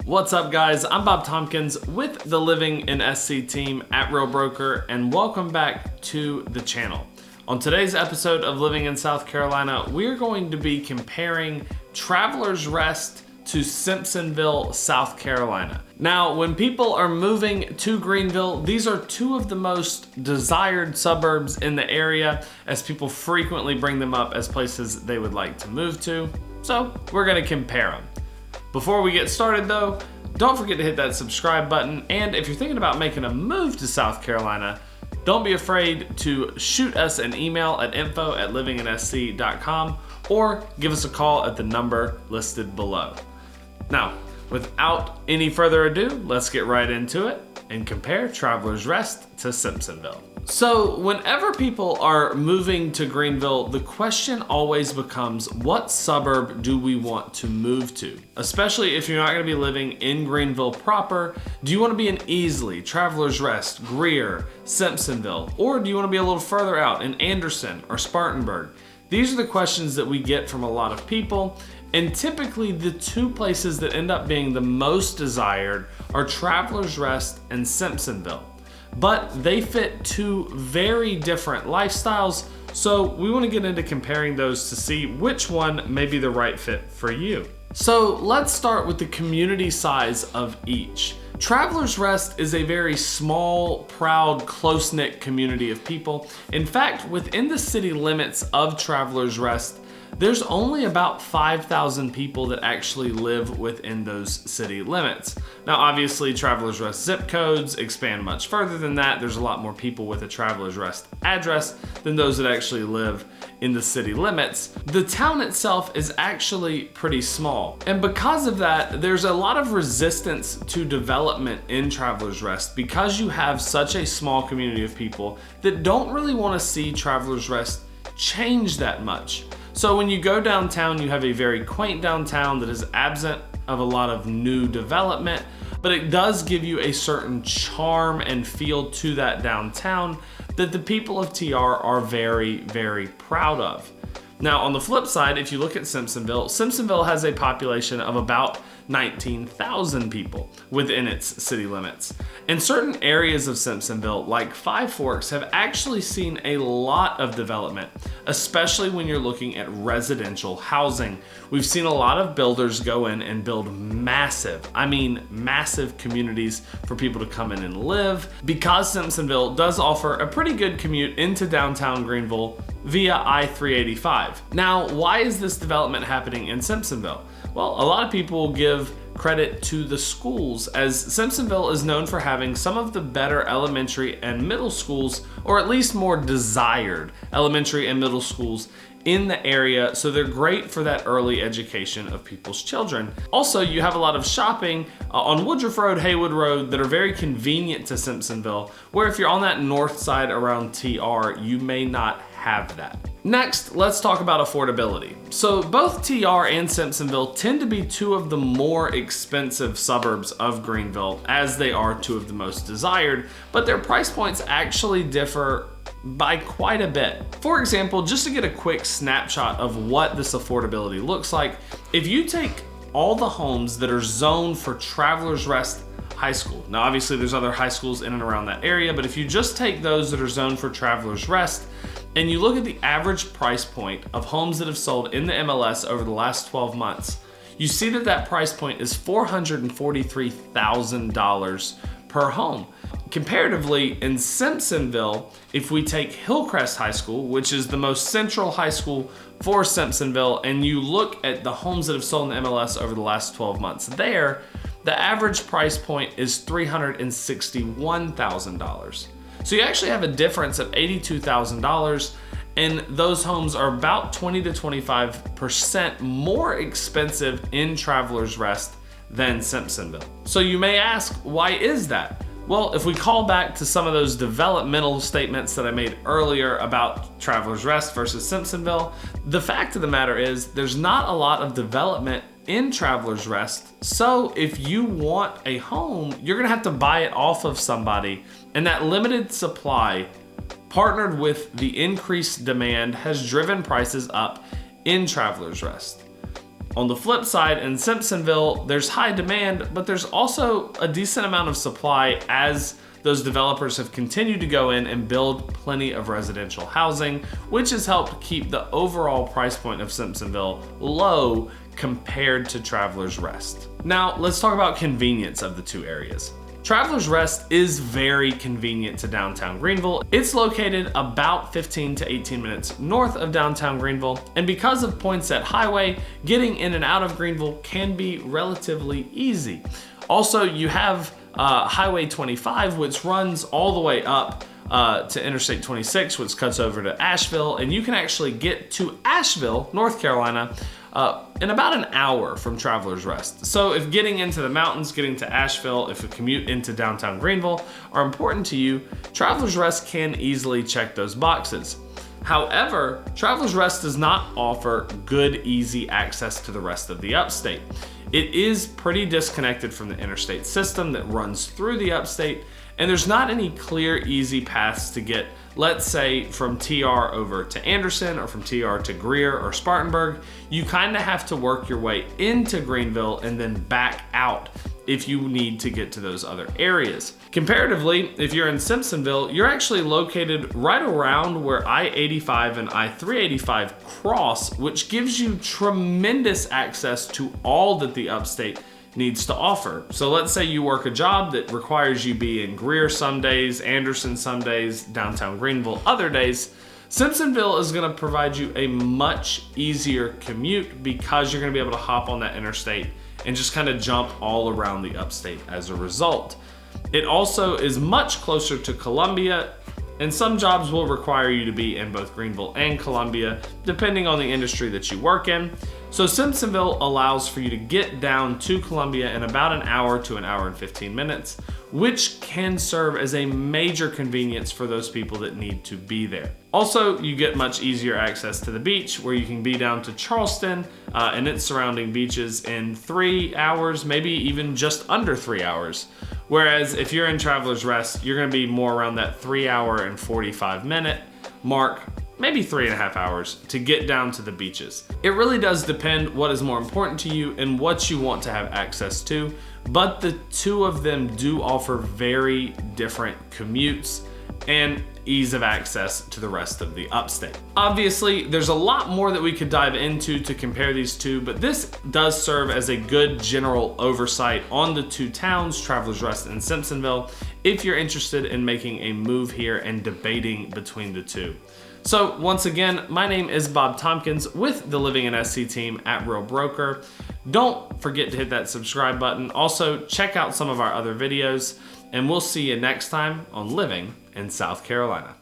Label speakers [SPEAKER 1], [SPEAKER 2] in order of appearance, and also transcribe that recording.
[SPEAKER 1] What's up, guys? I'm Bob Tompkins with the Living in SC team at Real Broker, and welcome back to the channel. On today's episode of Living in South Carolina, we're going to be comparing Travelers Rest to Simpsonville, South Carolina. Now, when people are moving to Greenville, these are two of the most desired suburbs in the area, as people frequently bring them up as places they would like to move to. So we're gonna compare them. Before we get started though, don't forget to hit that subscribe button, and if you're thinking about making a move to South Carolina, don't be afraid to shoot us an email at info@livinginsc.com or give us a call at the number listed below. Now, without any further ado, let's get right into it and compare Travelers Rest to Simpsonville. So whenever people are moving to Greenville, the question always becomes, what suburb do we want to move to? Especially if you're not going to be living in Greenville proper, do you want to be in Easley, Travelers Rest, Greer, Simpsonville, or do you want to be a little further out in Anderson or Spartanburg? These are the questions that we get from a lot of people, and typically the two places that end up being the most desired are Travelers Rest and Simpsonville. But they fit two very different lifestyles, so we want to get into comparing those to see which one may be the right fit for you. So let's start with the community size of each. Travelers Rest is a very small, proud, close-knit community of people. In fact, within the city limits of Travelers Rest, there's only about 5,000 people that actually live within those city limits. Now, obviously, Travelers Rest zip codes expand much further than that. There's a lot more people with a Travelers Rest address than those that actually live in the city limits. The town itself is actually pretty small. And because of that, there's a lot of resistance to development in Travelers Rest because you have such a small community of people that don't really want to see Travelers Rest change that much. So when you go downtown, you have a very quaint downtown that is absent of a lot of new development, but it does give you a certain charm and feel to that downtown that the people of TR are very, very proud of. Now, on the flip side, if you look at Simpsonville has a population of about 19,000 people within its city limits. And certain areas of Simpsonville, like Five Forks, have actually seen a lot of development, especially when you're looking at residential housing. We've seen a lot of builders go in and build massive communities for people to come in and live, because Simpsonville does offer a pretty good commute into downtown Greenville via I-385. Now, why is this development happening in Simpsonville? Well, a lot of people will give credit to the schools, as Simpsonville is known for having some of the better elementary and middle schools, or at least more desired elementary and middle schools in the area, so they're great for that early education of people's children. Also, you have a lot of shopping on Woodruff Road, Haywood Road that are very convenient to Simpsonville, where if you're on that north side around TR, you may not have that. Next, let's talk about affordability. So both TR and Simpsonville tend to be two of the more expensive suburbs of Greenville, as they are two of the most desired, but their price points actually differ by quite a bit. For example, just to get a quick snapshot of what this affordability looks like, if you take all the homes that are zoned for Travelers Rest High School, now obviously there's other high schools in and around that area, but if you just take those that are zoned for Travelers Rest, and you look at the average price point of homes that have sold in the MLS over the last 12 months, you see that that price point is $443,000 per home. Comparatively, in Simpsonville, if we take Hillcrest High School, which is the most central high school for Simpsonville, and you look at the homes that have sold in the MLS over the last 12 months there, the average price point is $361,000. So you actually have a difference of $82,000, and those homes are about 20 to 25% more expensive in Travelers Rest than Simpsonville. So you may ask, why is that? Well, if we call back to some of those developmental statements that I made earlier about Travelers Rest versus Simpsonville, the fact of the matter is there's not a lot of development in Travelers Rest. So if you want a home, you're gonna have to buy it off of somebody, and that limited supply partnered with the increased demand has driven prices up in Travelers Rest. On the flip side, in Simpsonville, there's high demand, but there's also a decent amount of supply as those developers have continued to go in and build plenty of residential housing, which has helped keep the overall price point of Simpsonville low compared to Travelers Rest. Now, let's talk about convenience of the two areas. Travelers Rest is very convenient to downtown Greenville. It's located about 15 to 18 minutes north of downtown Greenville, and because of Poinsett Highway, getting in and out of Greenville can be relatively easy. Also, you have Highway 25, which runs all the way up to Interstate 26, which cuts over to Asheville, and you can actually get to Asheville, North Carolina, in about an hour from Travelers Rest. So if getting into the mountains, getting to Asheville, if a commute into downtown Greenville are important to you, Travelers Rest can easily check those boxes. However, Travelers Rest does not offer good, easy access to the rest of the upstate. It is pretty disconnected from the interstate system that runs through the upstate, and there's not any clear, easy paths to get, let's say, from TR over to Anderson or from TR to Greer or Spartanburg. You kind of have to work your way into Greenville and then back out if you need to get to those other areas. Comparatively, if you're in Simpsonville, you're actually located right around where I-85 and I-385 cross, which gives you tremendous access to all that the upstate needs to offer. So let's say you work a job that requires you be in Greer some days, Anderson some days, downtown Greenville other days. Simpsonville is gonna provide you a much easier commute because you're gonna be able to hop on that interstate and just kind of jump all around the upstate as a result. It also is much closer to Columbia, and some jobs will require you to be in both Greenville and Columbia, depending on the industry that you work in. So Simpsonville allows for you to get down to Columbia in about an hour to an hour and 15 minutes, which can serve as a major convenience for those people that need to be there. Also, you get much easier access to the beach, where you can be down to Charleston and its surrounding beaches in 3 hours, maybe even just under 3 hours. Whereas if you're in Travelers Rest, you're gonna be more around that 3 hour and 45 minute mark, maybe 3.5 hours to get down to the beaches. It really does depend what is more important to you and what you want to have access to, but the two of them do offer very different commutes and ease of access to the rest of the upstate. Obviously, there's a lot more that we could dive into to compare these two, but this does serve as a good general oversight on the two towns, Travelers Rest and Simpsonville, if you're interested in making a move here and debating between the two. So once again, my name is Bob Tompkins with the Living in SC team at Real Broker. Don't forget to hit that subscribe button. Also, check out some of our other videos, and we'll see you next time on Living in South Carolina.